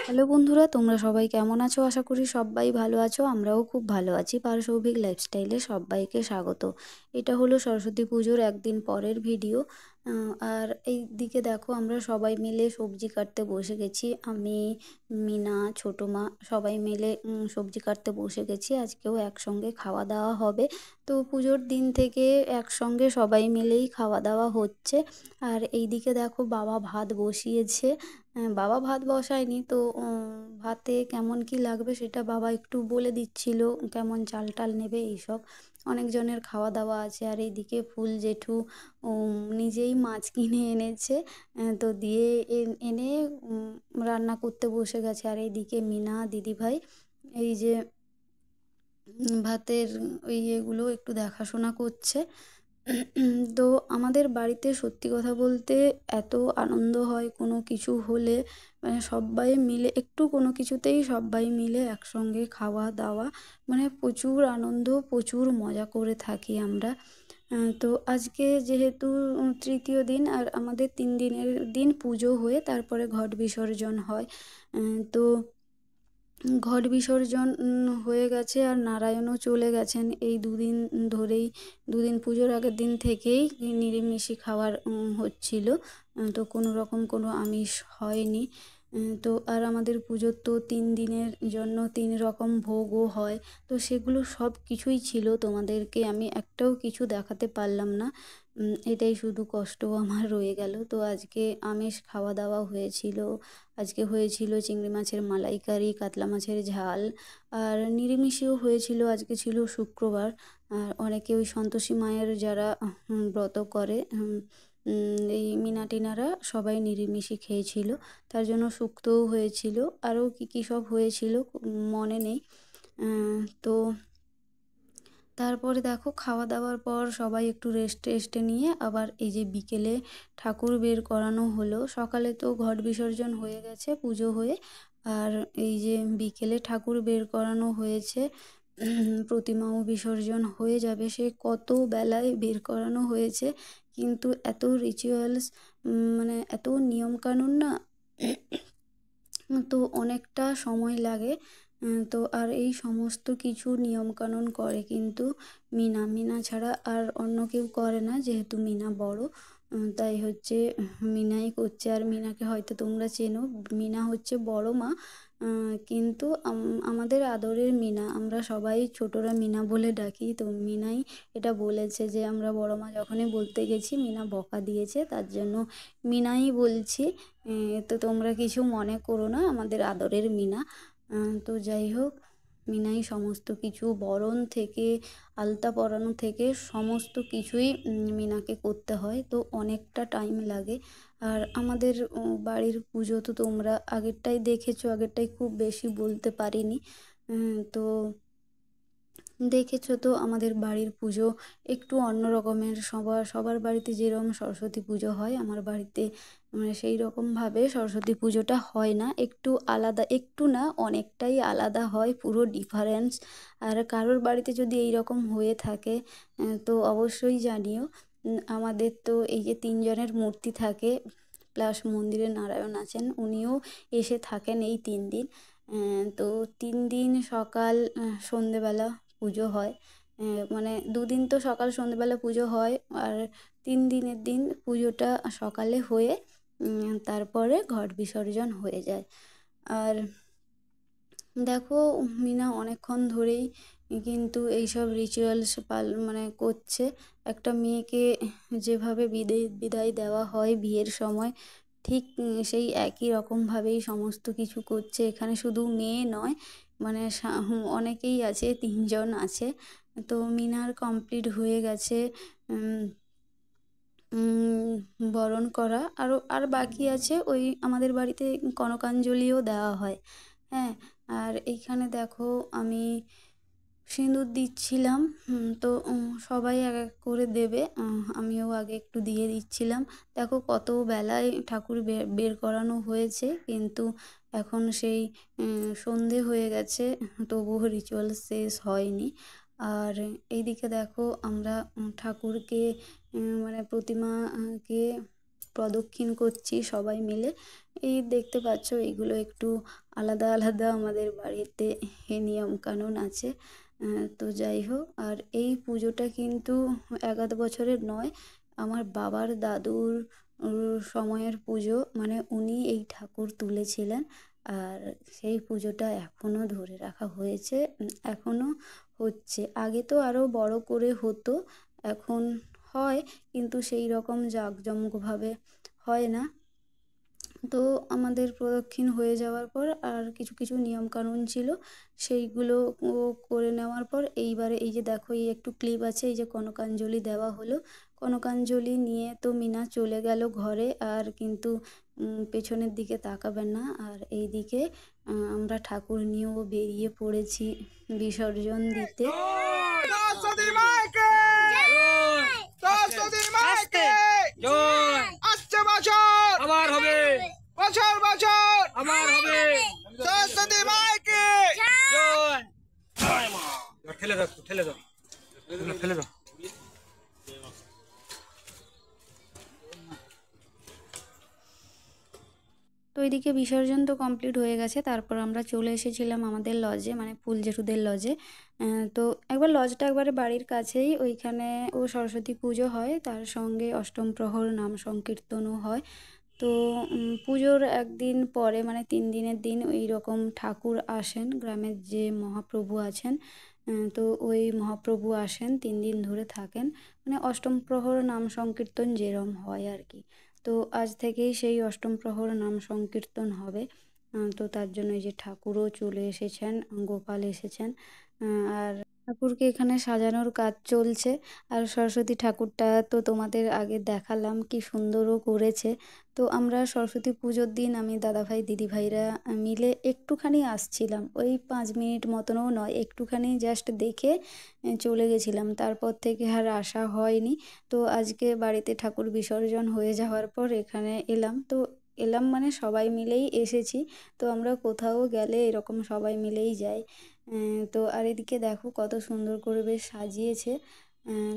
Hello বন্ধুরা, তোমরা সবাই কেমন আছো? আশা করি সবাই ভালো আছো। আমরাও খুব ভালো আছি। পারসৌভিক লাইফস্টাইলে সবাইকে স্বাগত। এটা হলো সরস্বতী পুজোর একদিন পরের ভিডিও। আর এই দিকে দেখো, আমরা সবাই মিলে সবজি কাটতে বসে গেছি। আমি, মিনা, ছোটো মা সবাই মিলে সবজি কাটতে বসে গেছি। আজকেও একসঙ্গে খাওয়া দাওয়া হবে। তো পুজোর দিন থেকে একসঙ্গে সবাই মিলেই খাওয়া দাওয়া হচ্ছে। আর এই দিকে দেখো, বাবা ভাত বসিয়েছে। বাবা ভাত বসায়নি তো, ভাতে কেমন কি লাগবে সেটা বাবা একটু বলে দিচ্ছিল, কেমন চাল টাল নেবে এইসব। অনেকজনের খাওয়া দাওয়া আছে। আর এইদিকে ফুল জেঠু নিজেই মাছ কিনে এনেছে, তো দিয়ে এনে রান্না করতে বসে গেছে। আর এইদিকে মিনা দিদিভাই এই যে ভাতের ওই ইয়েগুলো একটু দেখাশোনা করছে। তো আমাদের বাড়িতে সত্যি কথা বলতে এত আনন্দ হয় কোনো কিছু হলে, মানে সবাই মিলে একটু কোনো কিছুতেই সবাই মিলে একসঙ্গে খাওয়া দাওয়া, মানে প্রচুর আনন্দ, প্রচুর মজা করে থাকি আমরা। তো আজকে যেহেতু তৃতীয় দিন, আর আমাদের 3 দিনের দিন পুজো হয়ে তারপরে ঘট বিসর্জন হয়। তো ঘট বিসর্জন হয়ে গেছে, আর নারায়ণও চলে গেছেন এই 2 দিন ধরেই। 2 দিন পুজোর আগের দিন থেকেই নিরামিষই খাওয়ার হচ্ছিল। তো কোনো রকম কোনো আমিষ হয়নি। তো আর আমাদের পুজোর তো 3 দিনের জন্য 3 রকম ভোগও হয়। তো সেগুলো সব কিছুই ছিল, তোমাদেরকে আমি একটাও কিছু দেখাতে পারলাম না। এটাই শুধু কষ্ট আমার রয়ে গেল। তো আজকে আমিষ খাওয়া দাওয়া হয়েছিল। আজকে হয়েছিল চিংড়ি মাছের মালাইকারি, কাতলা মাছের ঝাল, আর নিরামিষেও হয়েছিল। আজকে ছিল শুক্রবার, আর অনেকে ওই সন্তোষী মায়ের যারা ব্রত করে, এই মিনা টিনারা সবাই নিরামিষই খেয়েছিল। তার জন্য শুক্তোও হয়েছিল, আরও কী কী সব হয়েছিল মনে নেই। তো তারপরে দেখো, খাওয়া দাওয়ার পর সবাই একটু রেস্টে নিয়ে আবার এই যে বিকেলে ঠাকুর বের করানো হলো। সকালে তো ঘট বিসর্জন হয়ে গেছে পুজো হয়ে, আর এই যে বিকেলে ঠাকুর বের করানো হয়েছে। প্রতিমাও বিসর্জন হয়ে যাবে, সে কত বেলায় বের করানো হয়েছে, কিন্তু এত রিচুয়ালস, মানে এত নিয়মকানুন না, তো অনেকটা সময় লাগে। তো আর এই সমস্ত কিছু নিয়মকানুন করে কিন্তু মিনা ছাড়া আর অন্য কেউ করে না, যেহেতু মিনা বড়। তাই হচ্ছে মিনাই করছে। আর মিনাকে হয়তো তোমরা চেনো, মিনা হচ্ছে বড় মা। কিন্তু আমাদের আদরের মিনা, আমরা সবাই ছোটরা মিনা বলে ডাকি। তো মিনাই এটা বলেছে যে আমরা বড় মা যখনই বলতে গেছি মিনা বকা দিয়েছে, তার জন্য মিনাই বলছি। তো তোমরা কিছু মনে করো না, আমাদের আদরের মিনা। তো যাই হোক, মিনাই সমস্ত কিছু, বরণ থেকে আলতা পরানো থেকে সমস্ত কিছুই মিনাকে করতে হয়। তো অনেকটা টাইম লাগে। আর আমাদের বাড়ির পুজো তো তোমরা আগেরটাই দেখেছো, আগেরটাই খুব বেশি বলতে পারিনি। তো দেখেছো তো আমাদের বাড়ির পুজো একটু অন্য রকমের। সবার বাড়িতে যেরকম সরস্বতী পুজো হয়, আমার বাড়িতে মানে সেই রকমভাবে সরস্বতী পুজোটা হয় না, একটু আলাদা, একটু না অনেকটাই আলাদা হয়, পুরো ডিফারেন্স। আর কারোর বাড়িতে যদি এই রকম হয়ে থাকে তো অবশ্যই জানিও। আমাদের তো এই যে 3 জনের মূর্তি থাকে, প্লাস মন্দিরে নারায়ণ আছেন, উনিও এসে থাকেন এই 3 দিন। তো 3 দিন সকাল সন্ধেবেলা পুজো হয়। মানে 2 দিন তো সকাল সন্ধেবেলা পুজো হয়, আর 3 দিনের দিন পুজোটা সকালে হয়ে তারপরে ঘট বিসর্জন হয়ে যায়। আর দেখো, মিনা অনেকক্ষণ ধরেই কিন্তু এইসব রিচুয়ালস মানে করছে। একটা মেয়েকে যেভাবে বিদায় দেওয়া হয় বিয়ের সময়, ঠিক সেই একই রকমভাবেই সমস্ত কিছু করছে। এখানে শুধু মেয়ে নয়, মানে অনেকেই আছে, 3 জন আছে। তো মিনার কমপ্লিট হয়ে গেছে বরণ করা, আর বাকি আছে। ওই আমাদের বাড়িতে কনকাঞ্জলিও দেওয়া হয়। হ্যাঁ, আর এইখানে দেখো আমি সিঁদুর দিচ্ছিলাম। তো সবাই এক এক করে দেবে, আমিও আগে একটু দিয়ে দিচ্ছিলাম। দেখো কত বেলায় ঠাকুর বের করানো হয়েছে, কিন্তু এখন সেই সন্ধে হয়ে গেছে, তবুও রিচুয়াল শেষ হয়নি। আর এইদিকে দেখো আমরা ঠাকুরকে মানে প্রতিমাকে প্রদক্ষিণ করছি সবাই মিলে। এই দেখতে পাচ্ছ এইগুলো একটু আলাদা আলাদা আমাদের বাড়িতে নিয়ম কানুন আছে। তো যাই হোক, আর এই পুজোটা কিন্তু এক আধ বছরের নয়, আমার বাবার দাদুর সময়ের পুজো, মানে উনি এই ঠাকুর তুলেছিলেন। আর সেই পুজোটা এখনও ধরে রাখা হয়েছে, এখনও হচ্ছে। আগে তো আরও বড় করে হতো, এখন হয় কিন্তু সেই রকম জাঁকজমকভাবে হয় না। তো আমাদের প্রদক্ষিণ হয়ে যাওয়ার পর আর কিছু কিছু নিয়মকানুন ছিল, সেইগুলো করে নেওয়ার পর এইবারে এই যে দেখো এই একটু ক্লিপ আছে, এই যে কনকাঞ্জলি দেওয়া হলো। কনকাঞ্জলি নিয়ে তো মিনা চলে গেল ঘরে, আর কিন্তু পেছনের দিকে তাকাবেন না। আর এই দিকে আমরা ঠাকুর নিয়েও বেরিয়ে পড়েছি বিসর্জন দিতে। সরস্বতী মাকে সরস্বতী মাকে জয়। আসছে বছর আবার হবে, বছর বছর আবার হবে। সরস্বতী মাকে জয়। জয় মা। ঠেলে দাও, ঠেলে দাও, ঠেলে দাও। তো এদিকে বিসর্জন তো কমপ্লিট হয়ে গেছে, তারপর আমরা চলে এসেছিলাম আমাদের লজে, মানে ফুল জেঠুদের লজে। তো একবার লজটা একবারে বাড়ির কাছেই, ওইখানে ও সরস্বতী পুজো হয়, তার সঙ্গে অষ্টম প্রহর নাম সংকীর্তনও হয়। তো পুজোর একদিন পরে মানে 3 দিনের দিন ওই রকম ঠাকুর আসেন, গ্রামের যে মহাপ্রভু আছেন। তো ওই মহাপ্রভু আসেন, 3 দিন ধরে থাকেন, মানে অষ্টম প্রহর নাম সংকীর্তন যেরম হয় আর কি। তো আজ থেকেই সেই অষ্টম প্রহর নাম সংকীর্তন হবে। তো তার জন্য এই যে ঠাকুরও চলে এসেছেন, গোপাল এসেছেন। আর ঠাকুরকে এখানে সাজানোর কাজ চলছে। আর সরস্বতী ঠাকুরটা তো তোমাদের আগে দেখালাম, কি সুন্দরও করেছে। তো আমরা সরস্বতী পুজোর দিন আমি দাদাভাই দিদিভাইরা মিলে একটুখানি আসছিলাম, ওই 5 মিনিট মতনও নয়, একটুখানি জাস্ট দেখে চলে গেছিলাম, তারপর থেকে আর আসা হয়নি। তো আজকে বাড়িতে ঠাকুর বিসর্জন হয়ে যাওয়ার পর এখানে এলাম। তো এলাম মানে সবাই মিলেই এসেছি। তো আমরা কোথাও গেলে এরকম সবাই মিলেই যাই। তো আর এদিকে দেখো কত সুন্দর করে বেশ সাজিয়েছে।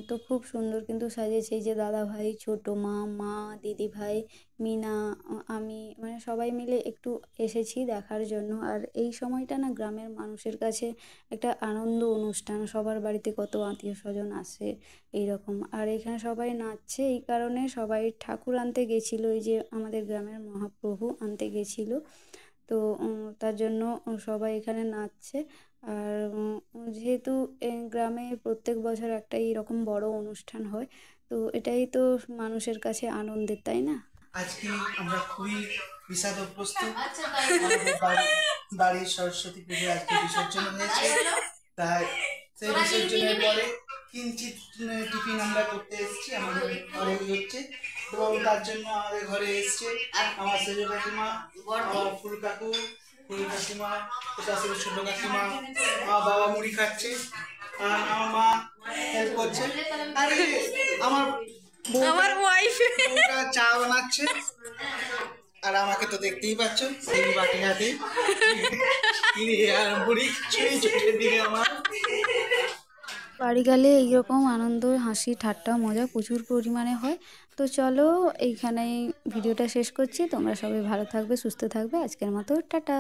তো খুব সুন্দর কিন্তু সাজিয়েছে, এই যে দাদাভাই, ছোটো মা, মা, দিদিভাই, মিনা, আমি, মানে সবাই মিলে একটু এসেছি দেখার জন্য। আর এই সময়টা না গ্রামের মানুষের কাছে একটা আনন্দ অনুষ্ঠান, সবার বাড়িতে কত আত্মীয় স্বজন আসে এইরকম। আর এখানে সবাই নাচছে, এই কারণে সবাই ঠাকুর আনতে গেছিলো, এই যে আমাদের গ্রামের মহাপ্রভু আনতে গেছিলো। তো তার জন্য সবাই এখানে নাচছে। আর যেহেতু গ্রামে প্রত্যেক বছর একটা এরকম বড় অনুষ্ঠান হয়, তো এটাই তো মানুষের কাছে আনন্দের, তাই না? আজকে আমরা খুবই বিষাদগ্রস্ত। আমাদের বাড়ির সরস্বতী পুজো আজকে বিসর্জন হয়েছে, তাই সেই বিসর্জনের পরে কিঞ্চিত টিফিন আমরা করতে এসেছি, আমাদের ঘরে হচ্ছে। এবং তার জন্য আমাদের ঘরে এসছে আমার সেজো কাকিমা, আমার ফুল কাকু, ফুল কাকিমা, শাশুড়ি ছোট কাকিমা, আমার বাবা মুড়ি খাচ্ছে, আর আমার মা হেল্প করছে। আরে আমার আমার ওয়াইফ চা বানাচ্ছে, আর আমাকে তো দেখতেই পাচ্ছ সেই বাটি হাতে আর বুড়ি ছুঁয়ে চুটে দিয়ে আমার। বাড়ি গেলে এইরকম আনন্দ, হাসি, ঠাট্টা, মজা প্রচুর পরিমাণে হয়। তো চলো এইখানেই ভিডিওটা শেষ করছি, তোমরা সবাই ভালো থাকবে, সুস্থ থাকবে, আজকের মতো টাটা।